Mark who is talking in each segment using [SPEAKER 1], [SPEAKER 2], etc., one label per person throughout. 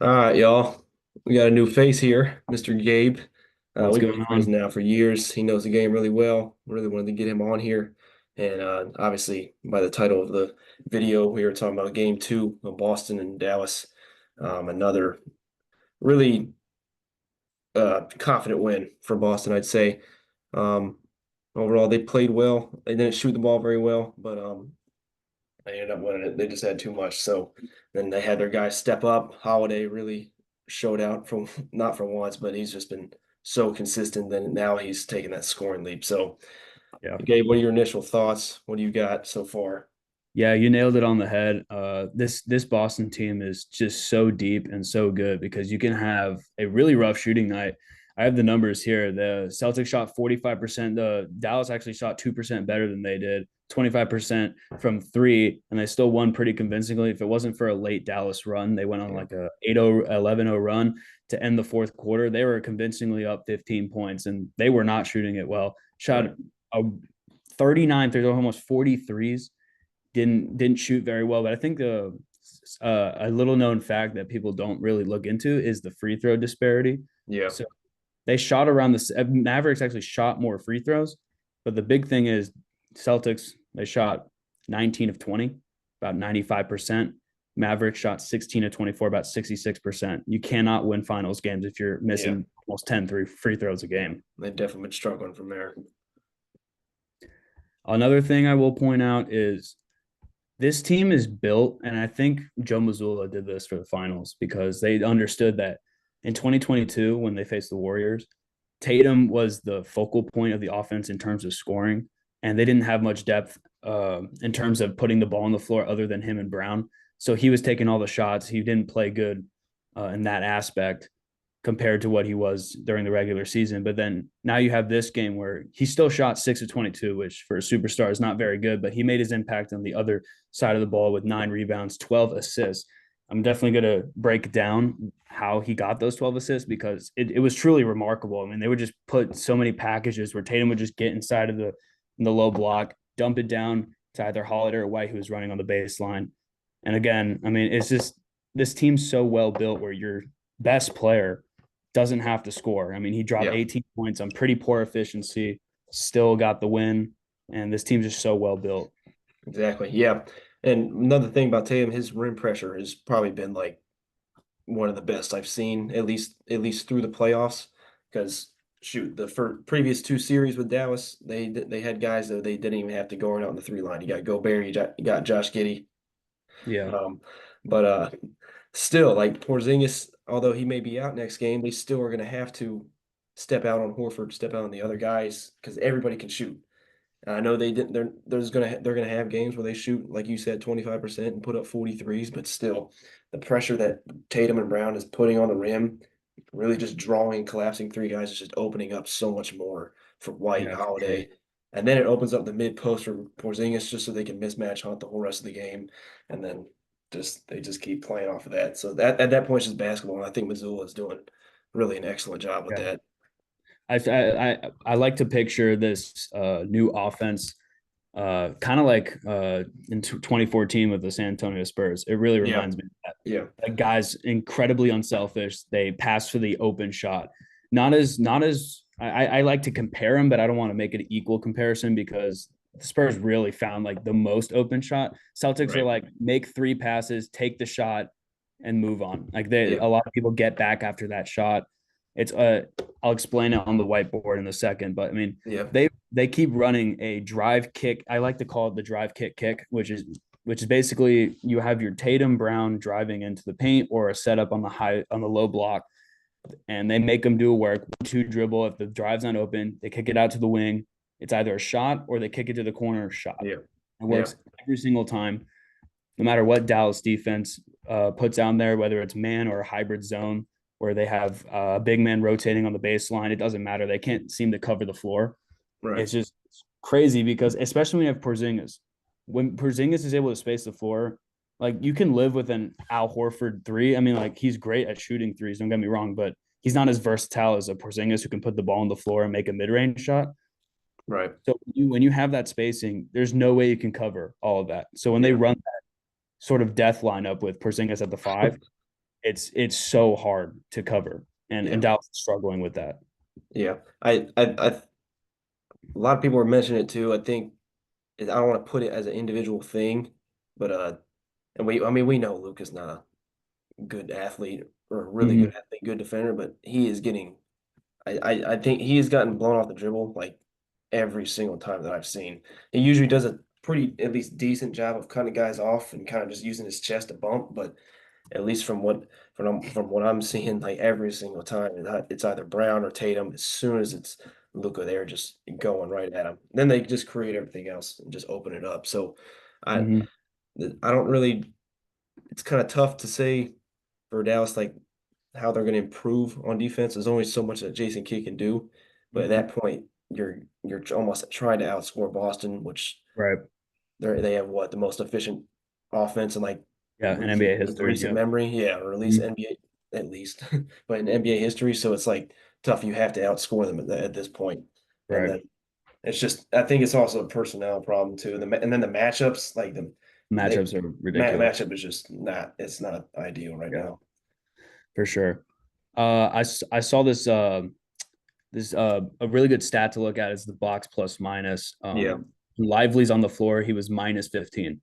[SPEAKER 1] All right, y'all. We got a new face here, Mr. Gabe.
[SPEAKER 2] What's
[SPEAKER 1] We've been
[SPEAKER 2] going
[SPEAKER 1] friends
[SPEAKER 2] on?
[SPEAKER 1] now for years. He knows the game really well. Really wanted to get him on here. And obviously, by the title of the video, we were talking about game two of Boston and Dallas. Another really confident win for Boston, I'd say. Um, Overall, they played well. They didn't shoot the ball very well, but they ended up winning it. They just had too much. So then they had their guys step up. Holiday really showed out from not for once, but he's just been so consistent. Then now he's taking that scoring leap. So,
[SPEAKER 2] Yeah.
[SPEAKER 1] Gabe, what are your initial thoughts? What do you got so far?
[SPEAKER 2] Yeah, you nailed it on the head. This Boston team is just so deep and so good because you can have a really rough shooting night. I have the numbers here. The Celtics shot 45%. The Dallas actually shot 2% better than they did, 25% from three, and they still won pretty convincingly. If it wasn't for a late Dallas run, they went on
[SPEAKER 1] Yeah,
[SPEAKER 2] like a 8-0, 11-0 run to end the fourth quarter. They were convincingly up 15 points, and they were not shooting it well. Shot
[SPEAKER 1] right.
[SPEAKER 2] a 39, there's almost 43s, didn't shoot very well. But I think a little known fact that people don't really look into is the free throw disparity.
[SPEAKER 1] Yeah,
[SPEAKER 2] So they shot around the Mavericks actually shot more free throws, but the big thing is Celtics they shot 19 of 20, about 95%. Mavericks shot 16 of 24, about 66%. You cannot win finals games if you're
[SPEAKER 1] yeah.
[SPEAKER 2] missing almost 10 free throws a game.
[SPEAKER 1] They've definitely been struggling from there.
[SPEAKER 2] Another thing I will point out is this team is built, and I think Joe Mazzulla did this for the finals because they understood that in 2022, when they faced the Warriors, Tatum was the focal point of the offense in terms of scoring, and they didn't have much depth in terms of putting the ball on the floor other than him and Brown. So he was taking all the shots. He didn't play good in that aspect compared to what he was during the regular season. But then now you have this game where he still shot 6 of 22, which for a superstar is not very good, but he made his impact on the other side of the ball with 9 rebounds, 12 assists. I'm definitely going to break down how he got those 12 assists because it was truly remarkable. I mean, they would just put so many packages where Tatum would just get inside of the low block, dump it down to either Holiday or White, who was running on the baseline. And again, I mean, it's just this team's so well built where your best player doesn't have to score. I mean, he dropped
[SPEAKER 1] Yeah,
[SPEAKER 2] 18 points on pretty poor efficiency, still got the win, and this team's just so well built.
[SPEAKER 1] exactly. Yeah. And another thing about Tatum, his rim pressure has probably been like one of the best I've seen, at least through the playoffs. Because shoot, the previous two series with Dallas, they had guys that they didn't even have to go out in the three line. You got Gobert, you got Josh Giddey.
[SPEAKER 2] Yeah,
[SPEAKER 1] Um, but still, like Porzingis, although he may be out next game, they still are going to have to step out on Horford, step out on the other guys because everybody can shoot. I know they didn't. They're gonna have games where they shoot, like you said, 25% and put up 43s, but still, the pressure that Tatum and Brown is putting on the rim, really just drawing and collapsing three guys is just opening up so much more for White and
[SPEAKER 2] yeah, for sure.
[SPEAKER 1] Holiday. And then it opens up the mid post for Porzingis just so they can mismatch hunt the whole rest of the game. And then they just keep playing off of that. So that at that point it's just basketball. And I think Missoula is doing really an excellent job with
[SPEAKER 2] Yeah.
[SPEAKER 1] that.
[SPEAKER 2] I like to picture this new offense kind of like in 2014 with the San Antonio Spurs. It really
[SPEAKER 1] Yeah.
[SPEAKER 2] reminds me of that.
[SPEAKER 1] Yeah.
[SPEAKER 2] That guy's incredibly unselfish. They pass for the open shot. Not as I like to compare them, but I don't want to make it an equal comparison because the Spurs really found like the most open shot. Celtics are
[SPEAKER 1] Right.
[SPEAKER 2] like make three passes, take the shot, and move on. Like they
[SPEAKER 1] Yeah.
[SPEAKER 2] a lot of people get back after that shot. It's I'll explain it on the whiteboard in a second, but I mean
[SPEAKER 1] Yeah.
[SPEAKER 2] they keep running a drive kick. I like to call it the drive kick, which is basically you have your Tatum Brown driving into the paint or a setup on the low block, and they make them do a work two dribble. If the drive's not open, they kick it out to the wing. It's either a shot or they kick it to the corner shot.
[SPEAKER 1] Yeah.
[SPEAKER 2] It
[SPEAKER 1] Yeah.
[SPEAKER 2] works every single time, no matter what Dallas defense puts down there, whether it's man or a hybrid zone where they have a big man rotating on the baseline. It doesn't matter. They can't seem to cover the floor.
[SPEAKER 1] Right.
[SPEAKER 2] It's just crazy because especially when you have Porzingis, when Porzingis is able to space the floor, like you can live with an Al Horford three. I mean, like he's great at shooting threes. Don't get me wrong, but he's not as versatile as a Porzingis who can put the ball on the floor and make a mid range shot.
[SPEAKER 1] Right.
[SPEAKER 2] So when you have that spacing, there's no way you can cover all of that. So when they
[SPEAKER 1] Yeah.
[SPEAKER 2] run that sort of death lineup with Porzingis at the five, it's so hard to cover, and
[SPEAKER 1] Yeah.
[SPEAKER 2] Dallas is struggling with that.
[SPEAKER 1] Yeah. A lot of people were mentioning it too. I think I don't want to put it as an individual thing, but and I mean, we know Luka's not a good athlete or a really good
[SPEAKER 2] Hmm.
[SPEAKER 1] athlete, good defender, but he is getting. I think he has gotten blown off the dribble like every single time that I've seen. He usually does a pretty at least decent job of cutting guys off and kind of just using his chest to bump, but at least from what I'm seeing, like every single time, it's either Brown or Tatum. As soon as it's Luka, they're just going right at him. Then they just create everything else and just open it up. So I
[SPEAKER 2] Hmm.
[SPEAKER 1] I don't really. It's kind of tough to say for Dallas like how they're going to improve on defense. There's only so much that Jason Kidd can do, but at
[SPEAKER 2] Hmm.
[SPEAKER 1] that point, you're almost trying to outscore Boston, which
[SPEAKER 2] Right.
[SPEAKER 1] they have what the most efficient offense in like
[SPEAKER 2] Yeah, in NBA history.
[SPEAKER 1] recent
[SPEAKER 2] Yep.
[SPEAKER 1] memory, yeah, or at least
[SPEAKER 2] Mhm.
[SPEAKER 1] NBA at least, but in NBA history. So it's like tough. You have to outscore them at this point, and
[SPEAKER 2] Right.
[SPEAKER 1] then it's just I think it's also a personnel problem too. And then the matchups, like they
[SPEAKER 2] Matchups are ridiculous.
[SPEAKER 1] matchup is just not it's not ideal right
[SPEAKER 2] Yeah,
[SPEAKER 1] now.
[SPEAKER 2] for sure. I saw this a really good stat to look at is the box plus minus.
[SPEAKER 1] Yeah,
[SPEAKER 2] Lively's on the floor. He was minus 15,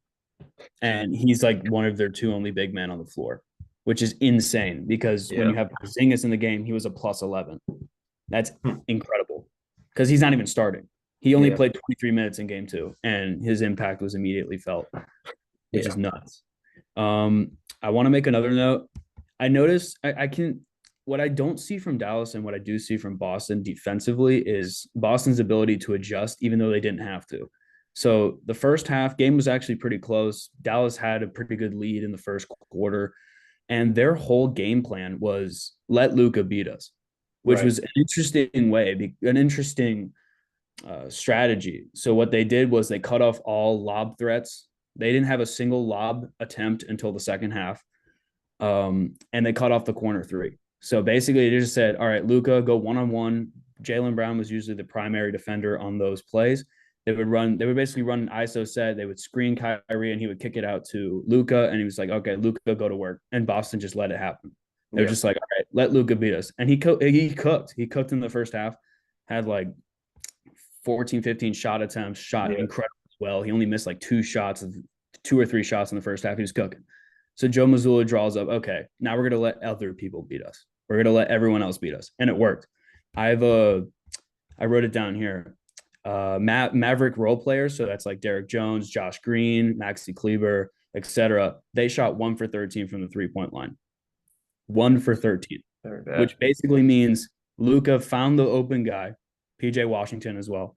[SPEAKER 2] and he's like one of their two only big men on the floor, which is insane because when
[SPEAKER 1] yeah,
[SPEAKER 2] you have Porzingis in the game, he was a plus 11. That's
[SPEAKER 1] hmm,
[SPEAKER 2] incredible because he's not even starting. He only
[SPEAKER 1] yeah,
[SPEAKER 2] played 23 minutes in game two, and his impact was immediately felt, which
[SPEAKER 1] yeah,
[SPEAKER 2] is nuts. I want to make another note. I noticed I can what I don't see from Dallas and what I do see from Boston defensively is Boston's ability to adjust, even though they didn't have to. So the first half game was actually pretty close. Dallas had a pretty good lead in the first quarter, and their whole game plan was let Luka beat us, which
[SPEAKER 1] right,
[SPEAKER 2] was an interesting way, an interesting strategy. So what they did was they cut off all lob threats. They didn't have a single lob attempt until the second half, and they cut off the corner three. So basically, they just said, "All right, Luka, go one on one." Jaylen Brown was usually the primary defender on those plays. They would run. They would basically run an ISO set. They would screen Kyrie, and he would kick it out to Luka, and he was like, "Okay, Luka, go to work." And Boston just let it happen. They were
[SPEAKER 1] yeah,
[SPEAKER 2] just like, "All right, let Luka beat us," and he cooked. He cooked in the first half. Had like 14, 15 shot attempts, shot
[SPEAKER 1] yeah,
[SPEAKER 2] incredibly well. He only missed like two or three shots in the first half. He was cooking. So Joe Mazzulla draws up, okay, now we're going to let other people beat us. We're going to let everyone else beat us. And it worked. I wrote it down here. Maverick role players. So that's like Derek Jones, Josh Green, Maxi Kleber, etc. They shot 1 for 13 from the 3-point line. 1 for 13,
[SPEAKER 1] very bad.
[SPEAKER 2] which basically means Luka found the open guy, PJ Washington as well,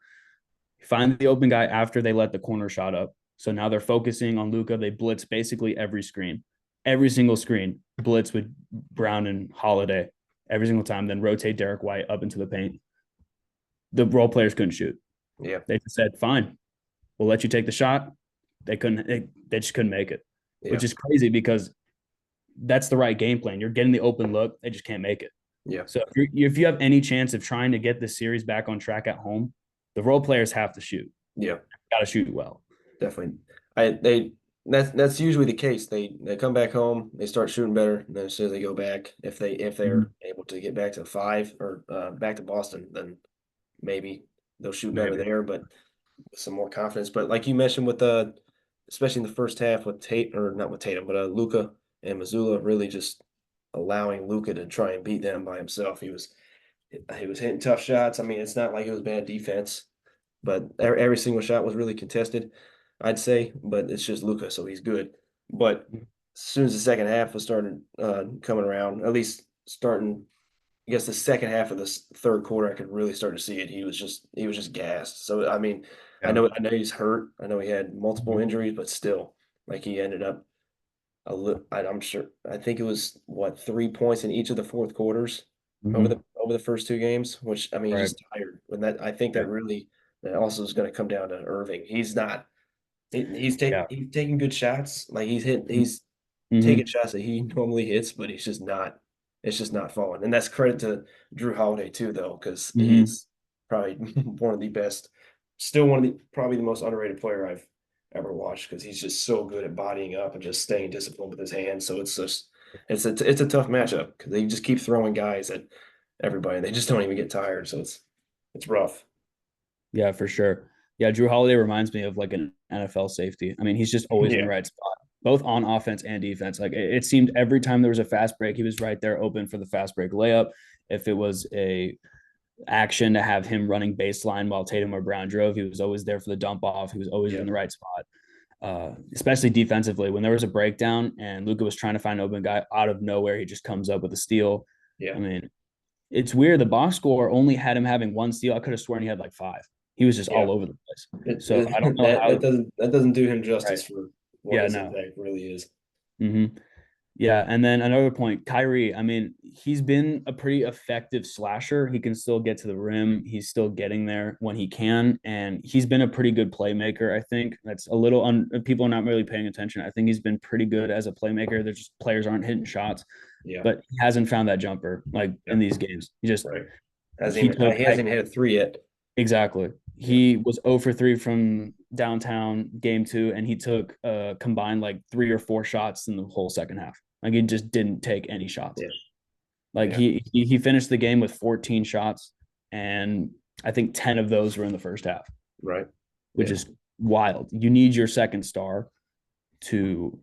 [SPEAKER 2] find the open guy after they let the corner shot up. So now they're focusing on Luka. They blitz basically every single screen, blitz with Brown and Holiday every single time, then rotate Derek White up into the paint. The role players couldn't shoot.
[SPEAKER 1] Yeah,
[SPEAKER 2] They just said, fine, we'll let you take the shot. They couldn't, they just couldn't make it,
[SPEAKER 1] yeah,
[SPEAKER 2] which is crazy because that's the right game plan. You're getting the open look. They just can't make it.
[SPEAKER 1] yeah,
[SPEAKER 2] So if you have any chance of trying to get this series back on track at home, the role players have to shoot.
[SPEAKER 1] yeah,
[SPEAKER 2] Got to shoot well.
[SPEAKER 1] definitely. They that's usually the case. They come back home, they start shooting better, and then as soon as they go back, if they're
[SPEAKER 2] Mhm.
[SPEAKER 1] able to get back to five or back to Boston, then maybe they'll shoot better
[SPEAKER 2] Maybe.
[SPEAKER 1] there, but with some more confidence. But like you mentioned with especially in the first half with Tate or not with Tatum, but Luka and Missoula really just allowing Luka to try and beat them by himself. He was hitting tough shots. I mean, it's not like it was bad defense, but every single shot was really contested, I'd say. But it's just Luka, so he's good. But as soon as the second half was started coming around, at least starting I guess the second half of this third quarter, I could really start to see it. He was just gassed. So I mean,
[SPEAKER 2] Yeah.
[SPEAKER 1] I know he's hurt. I know he had multiple
[SPEAKER 2] Mhm.
[SPEAKER 1] injuries, but still, like he ended up I'm sure. I think it was what 3 points in each of the fourth quarters
[SPEAKER 2] Mhm.
[SPEAKER 1] over the first two games. Which I mean, he's
[SPEAKER 2] Right.
[SPEAKER 1] just tired. When that I think
[SPEAKER 2] Yeah.
[SPEAKER 1] that also is going to come down to Irving. He's not.
[SPEAKER 2] Yeah.
[SPEAKER 1] He's taking good shots. Like he's taking
[SPEAKER 2] Mm-hmm.
[SPEAKER 1] shots that he normally hits, but he's just not. It's just not falling, and that's credit to Jrue Holiday too, though, because
[SPEAKER 2] Mm-hmm.
[SPEAKER 1] he's probably one of the best, still one of the probably the most underrated player I've ever watched because he's just so good at bodying up and just staying disciplined with his hands. So it's just It's a tough matchup because they just keep throwing guys at everybody. They just don't even get tired, so it's rough.
[SPEAKER 2] Yeah, for sure. Yeah, Jrue Holiday reminds me of like an NFL safety. I mean, he's just always in the
[SPEAKER 1] Yeah,
[SPEAKER 2] right spot, both on offense and defense. Like it seemed every time there was a fast break, he was right there open for the fast break layup. If it was a action to have him running baseline while Tatum or Brown drove, he was always there for the dump off. He was always
[SPEAKER 1] yeah,
[SPEAKER 2] in the right spot. Especially defensively, when there was a breakdown and Luka was trying to find an open guy out of nowhere, he just comes up with a steal.
[SPEAKER 1] yeah.
[SPEAKER 2] I mean, it's weird. The box score only had him having one steal. I could have sworn he had like five. He was just
[SPEAKER 1] Yeah.
[SPEAKER 2] all over the place. So I don't know
[SPEAKER 1] That
[SPEAKER 2] how.
[SPEAKER 1] doesn't do him
[SPEAKER 2] Right.
[SPEAKER 1] justice for what
[SPEAKER 2] Yeah.
[SPEAKER 1] his
[SPEAKER 2] No.
[SPEAKER 1] impact really is.
[SPEAKER 2] hmm Yeah, and then another point, Kyrie. I mean, he's been a pretty effective slasher. He can still get to the rim. He's still getting there when he can, and he's been a pretty good playmaker. I think that's a little people are not really paying attention. I think he's been pretty good as a playmaker. There's just players aren't hitting shots,
[SPEAKER 1] Yeah,
[SPEAKER 2] but he hasn't found that jumper like
[SPEAKER 1] yeah,
[SPEAKER 2] in these games. He just
[SPEAKER 1] right.
[SPEAKER 2] he took
[SPEAKER 1] He hasn't even hit a three yet.
[SPEAKER 2] exactly.
[SPEAKER 1] Yeah,
[SPEAKER 2] He was 0 for 3 from downtown game 2, and he took combined like 3 or 4 shots in the whole second half. Like he just didn't take any shots.
[SPEAKER 1] yeah,
[SPEAKER 2] Like
[SPEAKER 1] yeah,
[SPEAKER 2] he finished the game with 14 shots, and I think 10 of those were in the first half,
[SPEAKER 1] right.
[SPEAKER 2] which
[SPEAKER 1] Yeah,
[SPEAKER 2] is wild. You need your second star to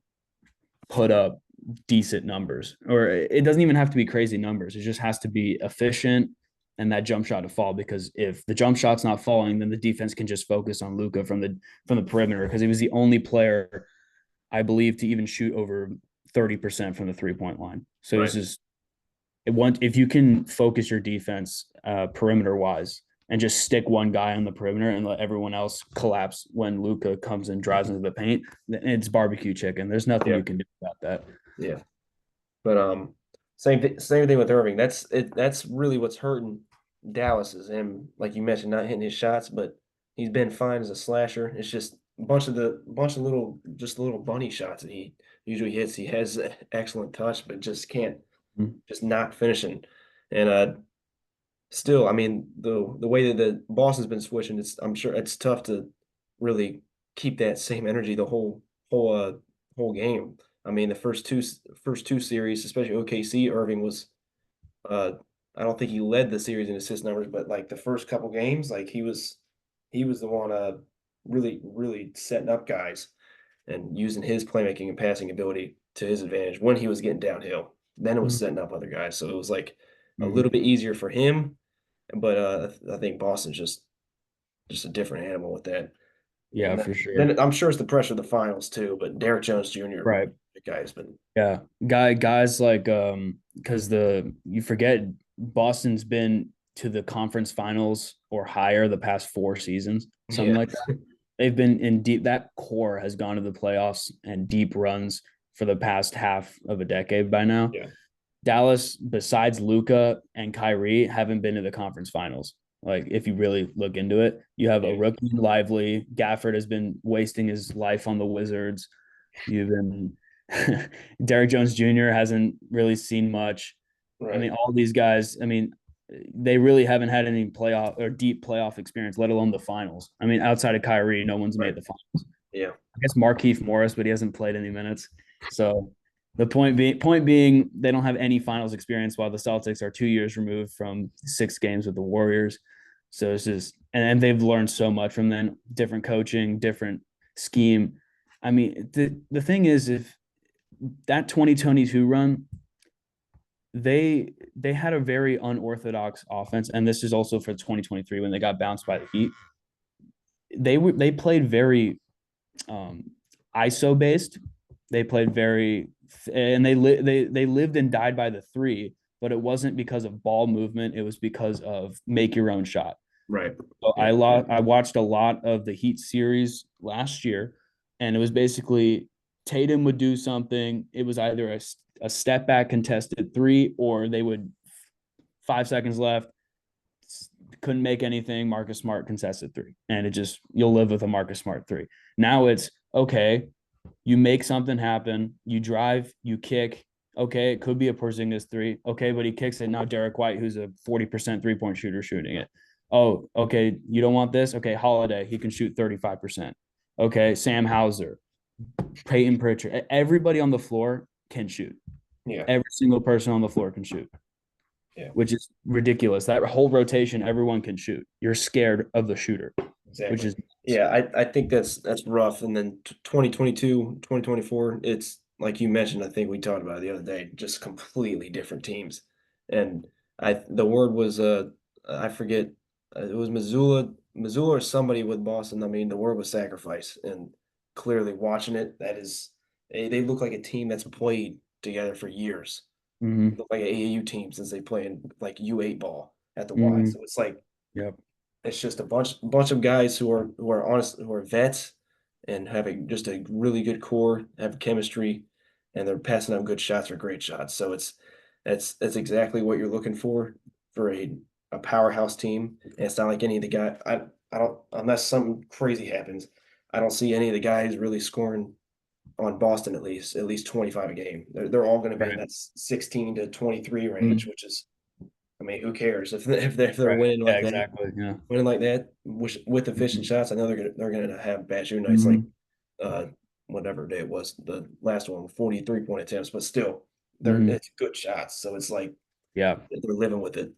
[SPEAKER 2] put up decent numbers, or it doesn't even have to be crazy numbers. It just has to be efficient and that jump shot to fall. Because if the jump shot's not falling, then the defense can just focus on Luka from the perimeter because he was the only player I believe to even shoot over 30% from the 3-point line. So it's
[SPEAKER 1] right.
[SPEAKER 2] just if you can focus your defense perimeter wise and just stick one guy on the perimeter and let everyone else collapse when Luka comes and drives into the paint, then it's barbecue chicken. There's nothing
[SPEAKER 1] Yeah,
[SPEAKER 2] you can do about that.
[SPEAKER 1] yeah. But same thing with Irving. That's really what's hurting Dallas is him, like you mentioned, not hitting his shots, but he's been fine as a slasher. It's just bunch of little bunny shots that he usually hits. He has excellent touch, but just can't just not finishing. And still, I mean, the way that the Boston's been switching, I'm sure it's tough to really keep that same energy the whole game. I mean, the first two series, especially OKC, Irving was uh I don't think he led the series in assist numbers, but like the first couple games, like he was the one really setting up guys and using his playmaking and passing ability to his advantage when he was getting downhill. Then it was setting up other guys. So it was like a
[SPEAKER 2] Mm-hmm.
[SPEAKER 1] little bit easier for him, but I think Boston's just a different animal with that.
[SPEAKER 2] Yeah,
[SPEAKER 1] And
[SPEAKER 2] for sure.
[SPEAKER 1] then I'm sure it's the pressure of the finals too, but Derrick Jones Jr.,
[SPEAKER 2] Right.
[SPEAKER 1] the guy's been
[SPEAKER 2] Yeah. Guys like because the you forget Boston's been to the conference finals or higher the past 4 seasons, something
[SPEAKER 1] yeah,
[SPEAKER 2] like that. They've been in deep that core has gone to the playoffs and deep runs for the past half of a decade by now.
[SPEAKER 1] yeah,
[SPEAKER 2] Dallas, besides Luca and Kyrie, haven't been to the conference finals. Like, if you really look into it, you have a
[SPEAKER 1] yeah,
[SPEAKER 2] rookie Lively. Gafford has been wasting his life on the Wizards. You've been Derrick Jones Jr. hasn't really seen much. I
[SPEAKER 1] right,
[SPEAKER 2] mean, all these guys, I mean, they really haven't had any playoff or deep playoff experience, let alone the finals. I mean, outside of Kyrie, no one's
[SPEAKER 1] right,
[SPEAKER 2] made the finals.
[SPEAKER 1] yeah,
[SPEAKER 2] I guess Markeith Morris, but he hasn't played any minutes. So the point being, they don't have any finals experience, while the Celtics are 2 years removed from 6 games with the Warriors. So it's just, and they've learned so much from them, different coaching, different scheme. I mean, the thing is, if that 2022 run, they had a very unorthodox offense, and this is also for 2023 when they got bounced by the Heat. They played very um, ISO based. They played very, and they lived and died by the three, but it wasn't because of ball movement. It was because of make your own shot.
[SPEAKER 1] right,
[SPEAKER 2] So
[SPEAKER 1] yeah,
[SPEAKER 2] I watched a lot of the Heat series last year, and it was basically Tatum would do something. It was either a step back contested three, or they would 5 seconds left, couldn't make anything. Marcus Smart contested three, and it just you'll live with a Marcus Smart three. Now it's okay. You make something happen. You drive. You kick. Okay, it could be a Porzingis three. Okay, but he kicks it now. Derek White, who's a 40% 3-point shooter, shooting it. Oh, okay. You don't want this. Okay, Holiday, he can shoot 35%. Okay, Sam Hauser, Peyton Pritchard. Everybody on the floor can shoot.
[SPEAKER 1] Yeah.
[SPEAKER 2] Every single person on the floor can shoot,
[SPEAKER 1] Yeah.
[SPEAKER 2] which is ridiculous. That whole rotation, everyone can shoot. You're scared of the shooter, which
[SPEAKER 1] Exactly.
[SPEAKER 2] is
[SPEAKER 1] Yeah, I think that's rough. And then 2022, 2024, it's like you mentioned, I think we talked about it the other day, just completely different teams. And the word was I forget, it was Missoula or somebody with Boston. I mean, the word was sacrifice. And clearly watching it, they look like a team that's played together for years. They
[SPEAKER 2] mm-hmm,
[SPEAKER 1] look like an AAU team since they play in like U8 ball at the Y.
[SPEAKER 2] mm-hmm,
[SPEAKER 1] So it's like
[SPEAKER 2] yep,
[SPEAKER 1] it's just a bunch of guys who are honest, who are vets and have just a really good core, have chemistry, and they're passing out good shots or great shots. So that's exactly what you're looking for a powerhouse team. And it's not like any of the guy I don't, unless something crazy happens, I don't see any of the guys really scoring on Boston at least 25 a game. They're all going to be in
[SPEAKER 2] right,
[SPEAKER 1] that 16 to 23 range,
[SPEAKER 2] mm-hmm,
[SPEAKER 1] which is, I mean, who cares if they're
[SPEAKER 2] right,
[SPEAKER 1] winning
[SPEAKER 2] yeah,
[SPEAKER 1] like that?
[SPEAKER 2] exactly, yeah,
[SPEAKER 1] Winning like that with efficient
[SPEAKER 2] mm-hmm,
[SPEAKER 1] shots, I know they're gonna have bad shooting nights like
[SPEAKER 2] mm-hmm,
[SPEAKER 1] uh whatever day it was, the last one, 43-point attempts, but still
[SPEAKER 2] mm-hmm,
[SPEAKER 1] it's good shots. So it's like
[SPEAKER 2] yeah,
[SPEAKER 1] they're living with it.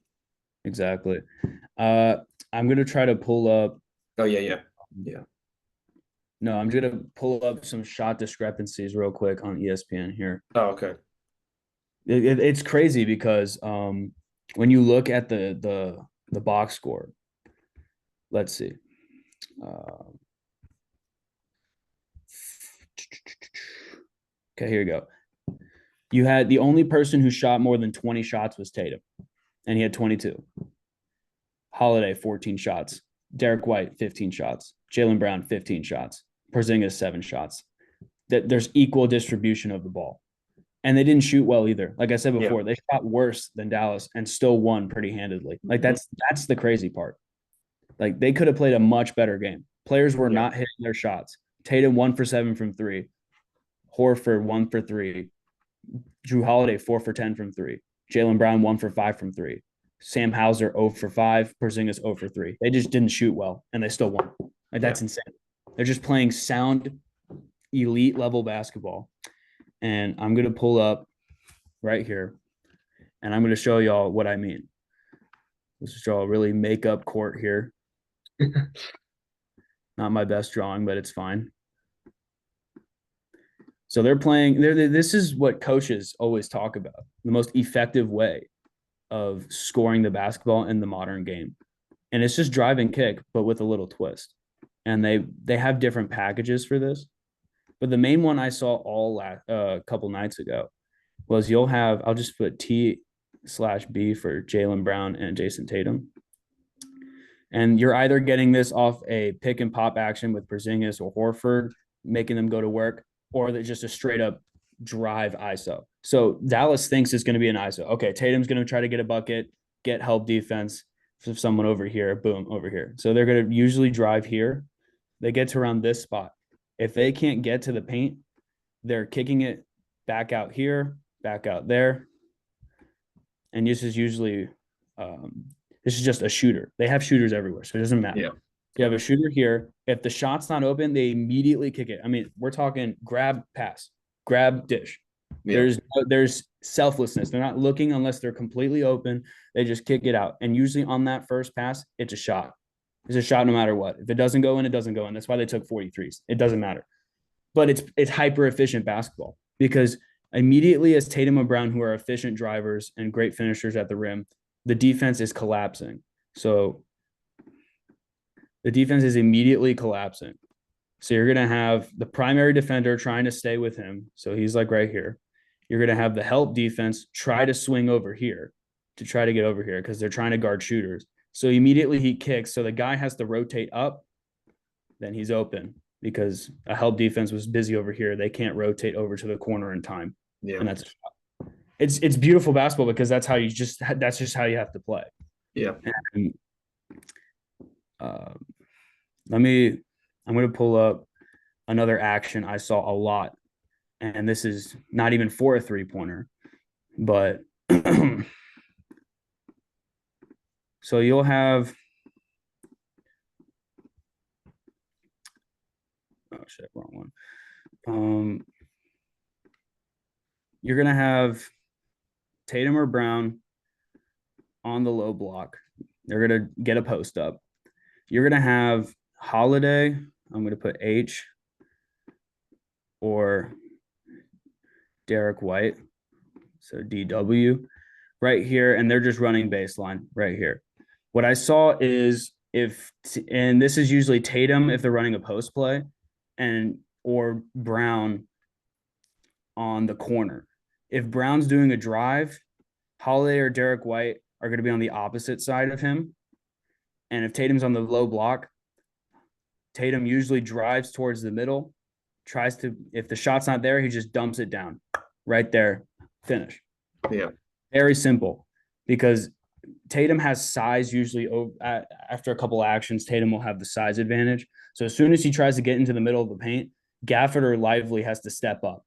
[SPEAKER 2] exactly. Uh, I'm gonna try to pull up.
[SPEAKER 1] Oh yeah, yeah. Yeah.
[SPEAKER 2] No, I'm gonna pull up some shot discrepancies real quick on ESPN here.
[SPEAKER 1] Oh, okay.
[SPEAKER 2] It's crazy because when you look at the box score, let's see. Uh, okay, here you go. You had the only person who shot more than 20 shots was Tatum, and he had 22. Holiday, 14 shots. Derek White, 15 shots. Jaylen Brown, 15 shots. Porzingis, 7 shots. That there's equal distribution of the ball. And they didn't shoot well either. Like I said
[SPEAKER 1] Yeah.
[SPEAKER 2] before, they shot worse than Dallas and still won pretty handedly. Like
[SPEAKER 1] Mhm.
[SPEAKER 2] that's the crazy part. Like they could have played a much better game. Players were
[SPEAKER 1] Yeah.
[SPEAKER 2] not hitting their shots. Tatum 1 for 7 from three. Horford 1 for 3. Jrue Holiday 4 for 10 from three. Jaylen Brown 1 for 5 from three. Sam Hauser 0 for 5. Porzingis 0 for 3. They just didn't shoot well and they still won. Like
[SPEAKER 1] Yeah.
[SPEAKER 2] that's insane. They're just playing sound elite level basketball. And I'm gonna pull up right here and I'm gonna show y'all what I mean. This is draw a really make up court here. Not my best drawing, but it's fine. So they're playing. This is what coaches always talk about: the most effective way of scoring the basketball in the modern game, and it's just drive and kick, but with a little twist. And they have different packages for this, but the main one I saw a couple nights ago was you'll have. I'll just put T/B for Jaylen Brown and Jason Tatum, and you're either getting this off a pick and pop action with Porzingis or Horford, making them go to work, or they're just a straight up drive ISO. So Dallas thinks it's going to be an ISO. Okay, Tatum's going to try to get a bucket, get help defense from someone over here, boom, over here. So they're going to usually drive here. They get to around this spot. If they can't get to the paint, they're kicking it back out here, back out there. And um, this is just a shooter. They have shooters everywhere, so it doesn't matter.
[SPEAKER 1] Yeah.
[SPEAKER 2] You have
[SPEAKER 1] Yeah.
[SPEAKER 2] a shooter here. If the shot's not open, they immediately kick it. I mean, we're talking grab, pass, grab, dish.
[SPEAKER 1] Yeah.
[SPEAKER 2] There's selflessness. They're not looking unless they're completely open. They just kick it out. And usually on that first pass, it's a shot. It's a shot no matter what. If it doesn't go in, it doesn't go in. That's why they took 43s. It doesn't matter. But it's hyper efficient basketball because immediately as Tatum and Brown, who are efficient drivers and great finishers at the rim, the defense is collapsing. So the defense is immediately collapsing. So you're going to have the primary defender trying to stay with him. So he's like right here. You're going to have the help defense try to swing over here to try to get over here because they're trying to guard shooters. So immediately he kicks. So the guy has to rotate up. Then he's open because a help defense was busy over here. They can't rotate over to the corner in time.
[SPEAKER 1] Yeah.
[SPEAKER 2] And it's beautiful basketball because that's just how you have to play.
[SPEAKER 1] Yeah.
[SPEAKER 2] And uh, let me I'm going to pull up another action I saw a lot, and this is not even for a 3-pointer, but so you'll have oh shit, wrong one. You're gonna have Tatum or Brown on the low block. They're going to get a post up. You're going to have Holiday. I'm going to put H or Derek White. So DW right here. And they're just running baseline right here. What I saw is and this is usually Tatum if they're running a post play, and or Brown on the corner. If Brown's doing a drive, Holiday or Derek White are going to be on the opposite side of him. And if Tatum's on the low block, Tatum usually drives towards the middle, tries to, if the shot's not there, he just dumps it down right there, finish.
[SPEAKER 1] Yeah.
[SPEAKER 2] Very simple, because Tatum has size usually. After a couple actions, Tatum will have the size advantage. So as soon as he tries to get into the middle of the paint, Gafford or Lively has to step up.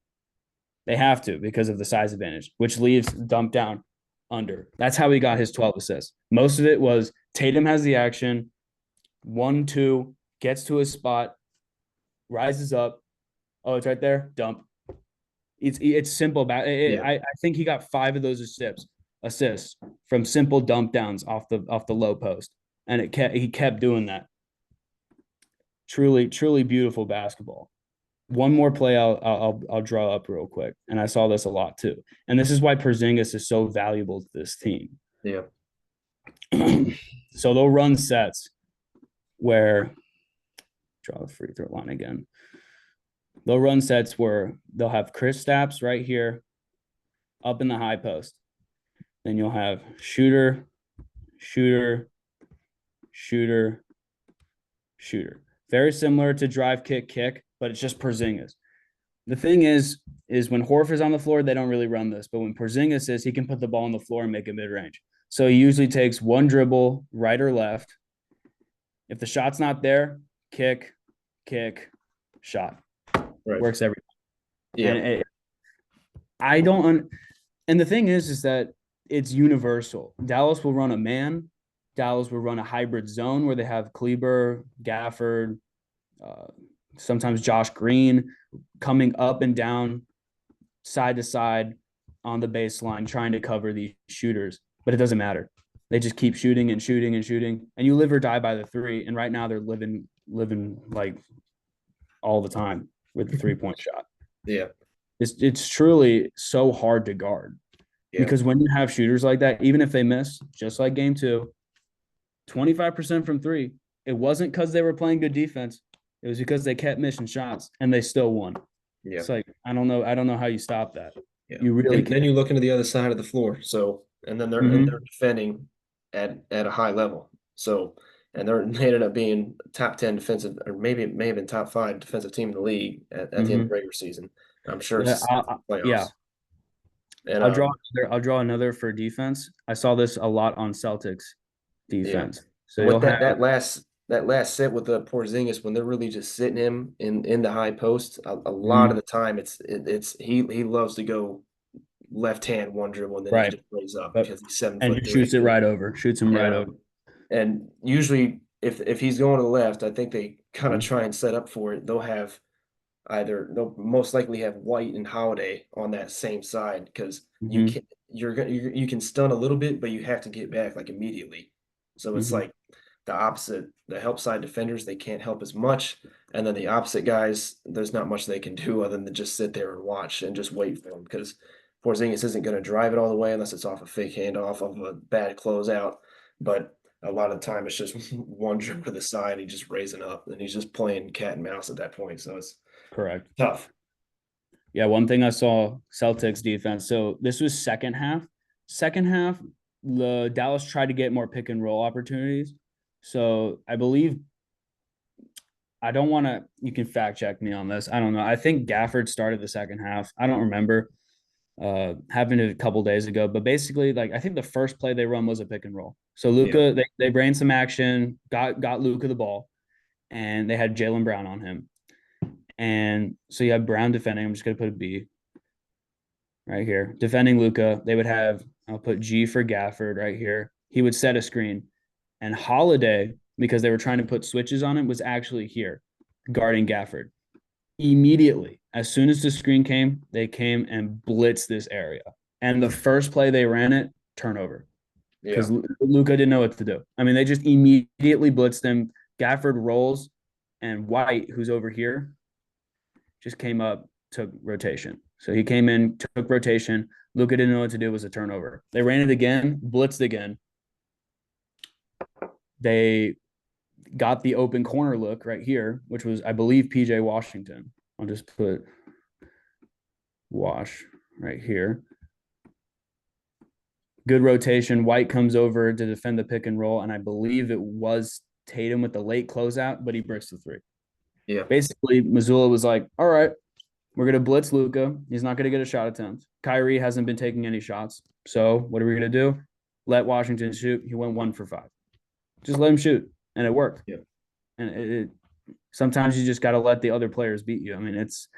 [SPEAKER 2] They have to because of the size advantage, which leaves dump down under. That's how he got his 12 assists. Most of it was Tatum has the action, 1-2, gets to his spot, rises up. Oh, it's right there. Dump. It's simple. I think he got 5 of those assists from simple dump downs off the low post, and he kept doing that. Truly, truly beautiful basketball. One more play I'll draw up real quick, and I saw this a lot too. And this is why Porzingis is so valuable to this team.
[SPEAKER 1] Yeah.
[SPEAKER 2] So they'll run sets where draw the free throw line again. They'll run sets where they'll have Kristaps right here up in the high post. Then you'll have shooter, shooter, shooter, shooter. Very similar to drive, kick, but it's just Porzingis. The thing is when Horford's on the floor, they don't really run this. But when Porzingis is, he can put the ball on the floor and make it mid-range. So he usually takes one dribble, right or left. If the shot's not there, kick, shot.
[SPEAKER 1] Right.
[SPEAKER 2] Works every time.
[SPEAKER 1] Yeah.
[SPEAKER 2] And the thing is that it's universal. Dallas will run a man. Dallas will run a hybrid zone where they have Kleber, Gafford, sometimes Josh Green coming up and down, side to side on the baseline, trying to cover these shooters. But it doesn't matter. They just keep shooting and shooting and shooting. And you live or die by the three. And right now they're living like all the time with the 3-point shot.
[SPEAKER 1] Yeah.
[SPEAKER 2] It's truly so hard to guard. Yeah. Because when you have shooters like that, even if they miss, just like game 2, 25% from 3, it wasn't because they were playing good defense. It was because they kept missing shots and they still won. Yeah. It's like, I don't know how you stop that.
[SPEAKER 1] Yeah.
[SPEAKER 2] You really
[SPEAKER 1] then you look into the other side of the floor. So, and then they're defending at a high level. So, and they ended up being top 10 defensive, or maybe it may have been top 5 defensive team in the league at the end of the regular season. I'm sure it's playoffs.
[SPEAKER 2] Yeah. And I'll draw another for defense. I saw this a lot on Celtics defense. Yeah.
[SPEAKER 1] So with that last set with the Porzingis, when they're really just sitting him in the high post, a lot of the time he loves to go left hand one dribble and then he just plays up because he's 7 foot.
[SPEAKER 2] And he shoots it right over, shoots him right over.
[SPEAKER 1] And usually if he's going to the left, I think they kind of try and set up for it. They'll most likely have White and Holiday on that same side because you can stun a little bit, but you have to get back like immediately. So it's like the opposite. The help side defenders, they can't help as much, and then the opposite guys, there's not much they can do other than just sit there and watch and just wait for them because Porzingis isn't going to drive it all the way unless it's off a fake handoff of a bad closeout. But a lot of the time, it's just one dribble to the side. He's just raising up, and he's just playing cat and mouse at that point. So it's
[SPEAKER 2] correct.
[SPEAKER 1] Tough.
[SPEAKER 2] Yeah, one thing I saw Celtics defense. So this was second half. Second half, the Dallas tried to get more pick and roll opportunities. So I believe you can fact check me on this. I don't know. I think Gafford started the second half. I don't remember. Happened a couple days ago, but basically, like I think the first play they run was a pick and roll. So Luka, they ran some action, got Luka the ball, and they had Jaylen Brown on him. And so you have Brown defending. I'm just gonna put a B right here. Defending Luka. They would have, I'll put G for Gafford right here. He would set a screen. And Holiday, because they were trying to put switches on him, was actually here guarding Gafford. Immediately, as soon as the screen came, they came and blitzed this area. And the first play they ran it, turnover.
[SPEAKER 1] Yeah.
[SPEAKER 2] Because Luka didn't know what to do. I mean, they just immediately blitzed him. Gafford rolls, and White, who's over here, just came up, took rotation. So he came in, took rotation. Luka didn't know what to do. It was a turnover. They ran it again, blitzed again. They got the open corner look right here, which was, I believe, PJ Washington. I'll just put Wash right here. Good rotation. White comes over to defend the pick and roll, and I believe it was Tatum with the late closeout, but he bricks the three.
[SPEAKER 1] Yeah.
[SPEAKER 2] Basically, Missoula was like, all right, we're going to blitz Luka. He's not going to get a shot attempt. Kyrie hasn't been taking any shots. So what are we going to do? Let Washington shoot. He went 1 for 5. Just let him shoot. And it worked.
[SPEAKER 1] Yeah.
[SPEAKER 2] And sometimes you just got to let the other players beat you. I mean, it's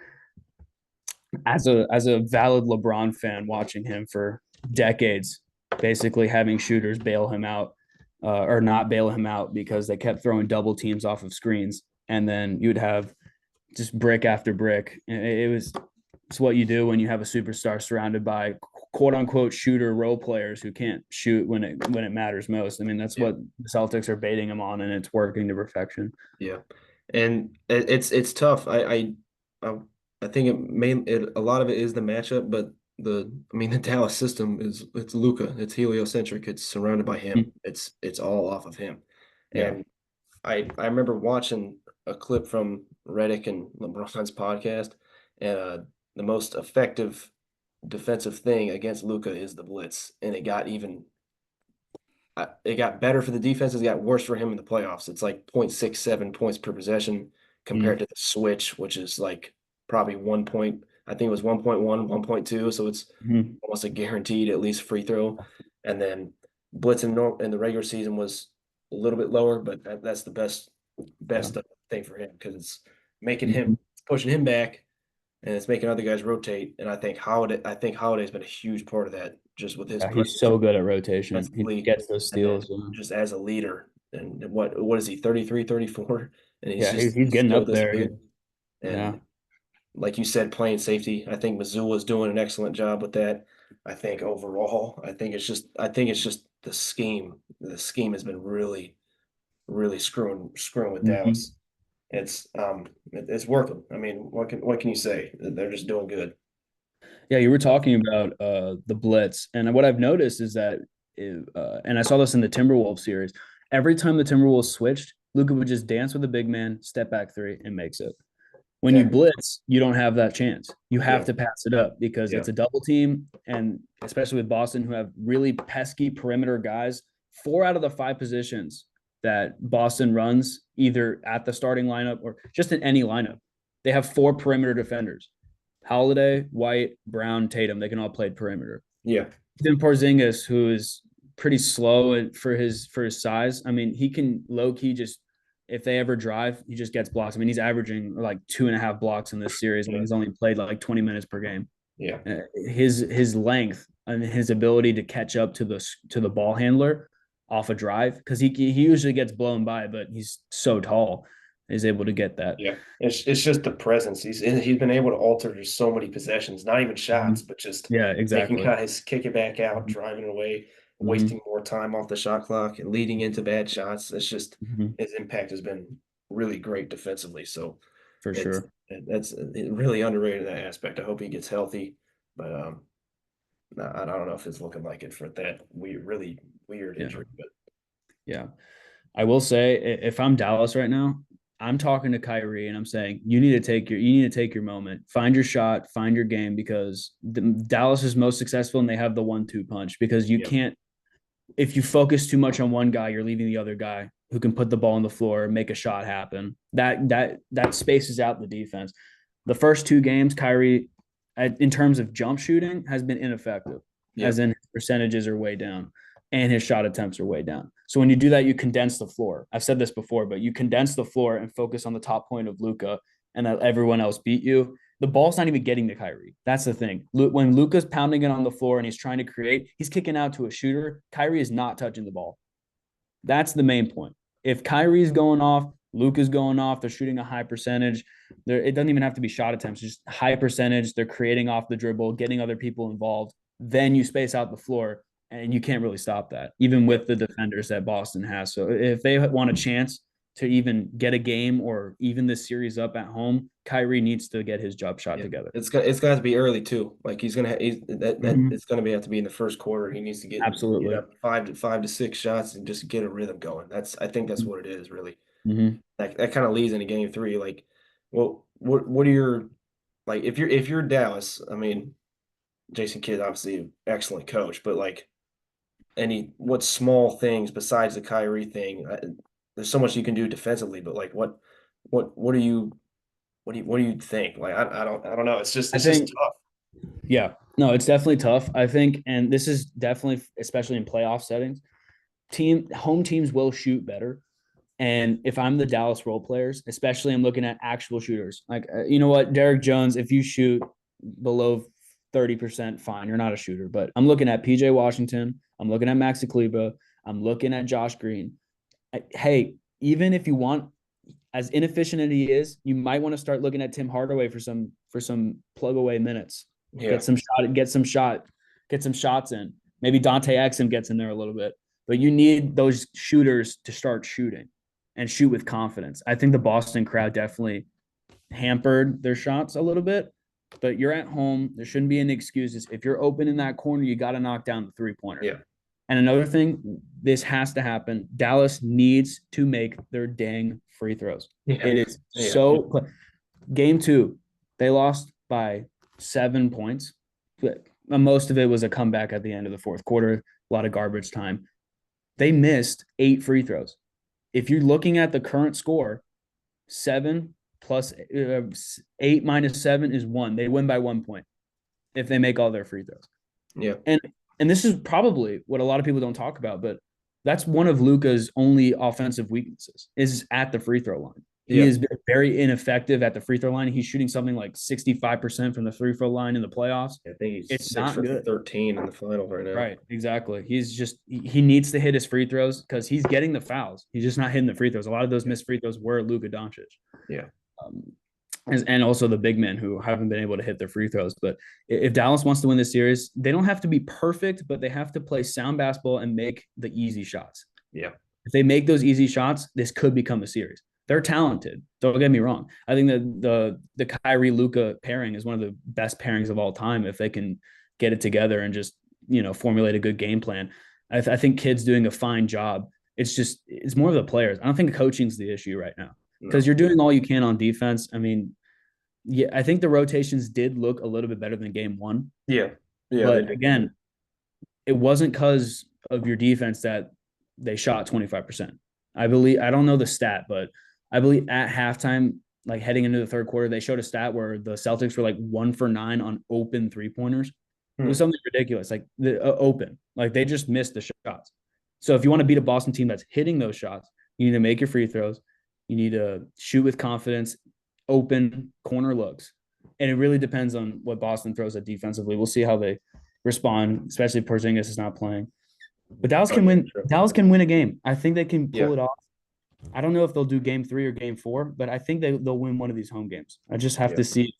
[SPEAKER 2] as a valid LeBron fan watching him for decades, basically having shooters bail him out or not bail him out because they kept throwing double teams off of screens. And then you'd have just brick after brick. It's what you do when you have a superstar surrounded by quote unquote shooter role players who can't shoot when it matters most. I mean, that's what the Celtics are baiting him on, and it's working to perfection.
[SPEAKER 1] Yeah. And it's tough. I, I think a lot of it is the matchup, but the Dallas system it's Luka. It's heliocentric. It's surrounded by him. It's all off of him.
[SPEAKER 2] Yeah.
[SPEAKER 1] And I remember watching a clip from Reddick and LeBron's podcast, and the most effective defensive thing against Luka is the blitz, and it got better for the defenses, it got worse for him in the playoffs. It's like 0.67 points per possession compared to the switch, which is like probably 1 point. I think it was 1.1, 1.2. So it's almost a guaranteed at least free throw. And then blitz in the regular season was a little bit lower, but that's the best thing for him because it's making him pushing him back and it's making other guys rotate. And Holiday's been a huge part of that just with his
[SPEAKER 2] Yeah, he's
[SPEAKER 1] presence
[SPEAKER 2] so good at rotation. He
[SPEAKER 1] defensively
[SPEAKER 2] gets those
[SPEAKER 1] and then
[SPEAKER 2] steals. Yeah,
[SPEAKER 1] just as a leader. And what is he, 33, 34? And
[SPEAKER 2] yeah, he's
[SPEAKER 1] he's
[SPEAKER 2] getting
[SPEAKER 1] still
[SPEAKER 2] up
[SPEAKER 1] this
[SPEAKER 2] there.
[SPEAKER 1] good.
[SPEAKER 2] Yeah.
[SPEAKER 1] And like you said, playing safety, I think Missoula's doing an excellent job with that. I think overall, I think it's just the scheme. The scheme has been really, really screwing with
[SPEAKER 2] Mhm.
[SPEAKER 1] Dallas. It's working. I mean, what can you say? They're just doing good.
[SPEAKER 2] Yeah, you were talking about the blitz, and what I've noticed is that, and I saw this in the Timberwolves series. Every time the Timberwolves switched, Luka would just dance with the big man, step back three, and makes it. When you
[SPEAKER 1] Exactly.
[SPEAKER 2] blitz, you don't have that chance. You have
[SPEAKER 1] Yeah.
[SPEAKER 2] to pass it up because
[SPEAKER 1] Yeah.
[SPEAKER 2] it's a double team, and especially with Boston, who have really pesky perimeter guys. 4 out of the 5 positions that Boston runs, either at the starting lineup or just in any lineup, they have 4 perimeter defenders. Holiday, White, Brown, Tatum. They can all play perimeter.
[SPEAKER 1] Yeah.
[SPEAKER 2] Then Porzingis, who is pretty slow for his size. I mean, he can low key just, if they ever drive, he just gets blocks. I mean, he's averaging like 2.5 blocks in this series, and
[SPEAKER 1] Yeah.
[SPEAKER 2] he's only played like 20 minutes per game.
[SPEAKER 1] Yeah.
[SPEAKER 2] His length and his ability to catch up to the ball handler off a drive, because he usually gets blown by, but he's so tall, is able to get that.
[SPEAKER 1] Yeah, it's just the presence. He's been able to alter just so many possessions, not even shots, but just
[SPEAKER 2] Yeah,
[SPEAKER 1] making
[SPEAKER 2] exactly.
[SPEAKER 1] guys kick it back out, driving away,
[SPEAKER 2] Mm-hmm.
[SPEAKER 1] wasting more time off the shot clock, and leading into bad shots. It's just
[SPEAKER 2] Mm-hmm.
[SPEAKER 1] his impact has been really great defensively. So
[SPEAKER 2] For
[SPEAKER 1] it's
[SPEAKER 2] sure.
[SPEAKER 1] that's really underrated in that aspect. I hope he gets healthy, but I don't know if it's looking like it for that really weird
[SPEAKER 2] Yeah.
[SPEAKER 1] injury. But
[SPEAKER 2] Yeah. I will say, if I'm Dallas right now, I'm talking to Kyrie and I'm saying you need to take your moment, find your shot, find your game, because Dallas is most successful and they have the 1-2 punch, because you
[SPEAKER 1] yeah,
[SPEAKER 2] can't, if you focus too much on one guy, you're leaving the other guy who can put the ball on the floor and make a shot happen. That spaces out the defense. The first 2 games, Kyrie, in terms of jump shooting, has been ineffective,
[SPEAKER 1] yeah,
[SPEAKER 2] as in his percentages are way down and his shot attempts are way down. So when you do that, you condense the floor. I've said this before, but you condense the floor and focus on the top point of Luka, and let everyone else beat you. The ball's not even getting to Kyrie. That's the thing. When Luka's pounding it on the floor and he's trying to create, he's kicking out to a shooter. Kyrie is not touching the ball. That's the main point. If Kyrie's going off, Luka's going off, they're shooting a high percentage. It doesn't even have to be shot attempts, just high percentage. They're creating off the dribble, getting other people involved. then you space out the floor, and you can't really stop that, even with the defenders that Boston has. So if they want a chance to even get a game or even this series up at home, Kyrie needs to get his jump shot
[SPEAKER 1] Yeah,
[SPEAKER 2] together.
[SPEAKER 1] it's got to be early too. Like that
[SPEAKER 2] Mhm.
[SPEAKER 1] it's gonna have to be in the first quarter. He needs to get
[SPEAKER 2] Absolutely.
[SPEAKER 1] up five to six shots and just get a rhythm going. I think that's what it is really.
[SPEAKER 2] Mm-hmm.
[SPEAKER 1] That kind of leads into game three. Like, well, what are your like if you're Dallas? I mean, Jason Kidd obviously an excellent coach, but like what small things besides the Kyrie thing? There's so much you can do defensively, but like what do you what do you think? Like I don't know.
[SPEAKER 2] I
[SPEAKER 1] It's just
[SPEAKER 2] think,
[SPEAKER 1] tough.
[SPEAKER 2] yeah, no, it's definitely tough. I think, and this is definitely, especially in playoff settings, home teams will shoot better. And if I'm the Dallas role players, especially I'm looking at actual shooters, like, you know what, Derek Jones, if you shoot below 30%, fine, you're not a shooter. But I'm looking at PJ Washington, I'm looking at Maxi Kleba, I'm looking at Josh Green. Hey, even if you want, as inefficient as he is, you might want to start looking at Tim Hardaway for some plug away minutes.
[SPEAKER 1] Yeah,
[SPEAKER 2] Get some shots in. Maybe Dante Exum gets in there a little bit, but you need those shooters to start shooting and shoot with confidence. I think the Boston crowd definitely hampered their shots a little bit, but you're at home. There shouldn't be any excuses. If you're open in that corner, you got to knock down the 3-pointer.
[SPEAKER 1] yeah,
[SPEAKER 2] And another thing, this has to happen. Dallas needs to make their dang free throws.
[SPEAKER 1] yeah,
[SPEAKER 2] It is
[SPEAKER 1] yeah,
[SPEAKER 2] so. Game two, they lost by 7 points. But most of it was a comeback at the end of the fourth quarter, a lot of garbage time. They missed 8 free throws. If you're looking at the current score, 7 plus 8 minus 7 is 1. They win by 1 point if they make all their free throws.
[SPEAKER 1] yeah,
[SPEAKER 2] And and this is probably what a lot of people don't talk about, but that's one of Luka's only offensive weaknesses is at the free throw line. He
[SPEAKER 1] yeah.
[SPEAKER 2] is very ineffective at the free throw line. He's shooting something like 65% from the free throw line in the playoffs.
[SPEAKER 1] I think he's
[SPEAKER 2] It's
[SPEAKER 1] six
[SPEAKER 2] not
[SPEAKER 1] for
[SPEAKER 2] good.
[SPEAKER 1] 13 in the finals right now.
[SPEAKER 2] Right, exactly. He needs to hit his free throws because he's getting the fouls. He's just not hitting the free throws. A lot of those missed free throws were Luka Doncic.
[SPEAKER 1] Yeah,
[SPEAKER 2] Um, and also the big men who haven't been able to hit their free throws. But if Dallas wants to win this series, they don't have to be perfect, but they have to play sound basketball and make the easy shots.
[SPEAKER 1] yeah,
[SPEAKER 2] If they make those easy shots, this could become a series. They're talented. Don't get me wrong. I think that the Kyrie Luka pairing is one of the best pairings of all time. If they can get it together and just formulate a good game plan, I think Kid's doing a fine job. It's more of the players. I don't think coaching's the issue right now because
[SPEAKER 1] no,
[SPEAKER 2] you're doing all you can on defense. I mean, yeah, I think the rotations did look a little bit better than game one.
[SPEAKER 1] yeah, yeah. They
[SPEAKER 2] But
[SPEAKER 1] did.
[SPEAKER 2] again, it wasn't because of your defense that they shot 25%. I don't know the stat, but I believe at halftime, like heading into the third quarter, they showed a stat where the Celtics were like 1 for 9 on open 3-pointers. It was
[SPEAKER 1] Hmm.
[SPEAKER 2] something ridiculous, like the open, like they just missed the shots. So if you want to beat a Boston team that's hitting those shots, you need to make your free throws. You need to shoot with confidence, open corner looks. And it really depends on what Boston throws at defensively. We'll see how they respond, especially if Porzingis is not playing. But Dallas
[SPEAKER 1] Oh
[SPEAKER 2] can
[SPEAKER 1] yeah,
[SPEAKER 2] win.
[SPEAKER 1] sure.
[SPEAKER 2] Dallas can win a game. I think they can
[SPEAKER 1] Yeah,
[SPEAKER 2] pull it off. I don't know if they'll do game 3 or game 4, but I think they'll win one of these home games. I just have
[SPEAKER 1] yeah,
[SPEAKER 2] to see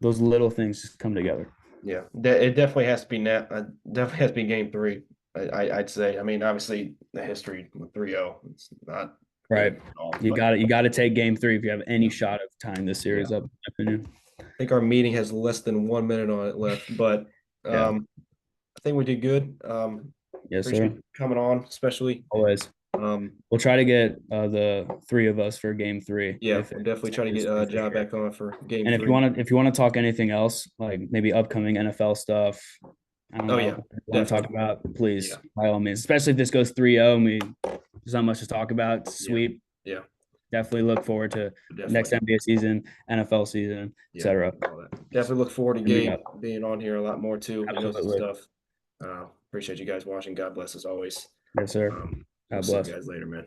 [SPEAKER 2] those little things just come together.
[SPEAKER 1] yeah. It definitely has to be definitely has to be game three. I'd say. I mean, obviously the history with 3-0, it's not good
[SPEAKER 2] Right.
[SPEAKER 1] at all.
[SPEAKER 2] You
[SPEAKER 1] But
[SPEAKER 2] got it. You got to take game 3 if you have any
[SPEAKER 1] yeah,
[SPEAKER 2] shot of tying this
[SPEAKER 1] yeah.
[SPEAKER 2] series up, in my opinion.
[SPEAKER 1] I think our meeting has less than 1 minute on it left, but
[SPEAKER 2] Yeah.
[SPEAKER 1] I think we did good.
[SPEAKER 2] Yes,
[SPEAKER 1] Appreciate
[SPEAKER 2] sir.
[SPEAKER 1] you coming on, especially.
[SPEAKER 2] Always.
[SPEAKER 1] Um,
[SPEAKER 2] We'll try to get the 3 of us for game 3
[SPEAKER 1] yeah,
[SPEAKER 2] if
[SPEAKER 1] we'll
[SPEAKER 2] it's
[SPEAKER 1] definitely try to
[SPEAKER 2] happening
[SPEAKER 1] get
[SPEAKER 2] soon for
[SPEAKER 1] Job
[SPEAKER 2] sure.
[SPEAKER 1] back on for game
[SPEAKER 2] And if you
[SPEAKER 1] three.
[SPEAKER 2] want to, if you want to talk anything else, like maybe upcoming NFL stuff, I don't
[SPEAKER 1] Oh
[SPEAKER 2] know,
[SPEAKER 1] yeah,
[SPEAKER 2] if you want to talk
[SPEAKER 1] definitely.
[SPEAKER 2] about, please,
[SPEAKER 1] Yeah,
[SPEAKER 2] by all means, especially if this goes 3-0 and there's not much to talk about.
[SPEAKER 1] yeah,
[SPEAKER 2] Sweep.
[SPEAKER 1] yeah,
[SPEAKER 2] Definitely look forward to next
[SPEAKER 1] definitely.
[SPEAKER 2] NBA season, NFL season,
[SPEAKER 1] Yeah,
[SPEAKER 2] etc.
[SPEAKER 1] all that. Definitely look forward to
[SPEAKER 2] Hit me
[SPEAKER 1] Gabe
[SPEAKER 2] up.
[SPEAKER 1] being on here a lot more too. He knows his
[SPEAKER 2] Absolutely.
[SPEAKER 1] stuff. Appreciate you guys watching. God bless as always.
[SPEAKER 2] Yes, sir.
[SPEAKER 1] Um, we'll
[SPEAKER 2] God
[SPEAKER 1] see you
[SPEAKER 2] bless.
[SPEAKER 1] guys later, man.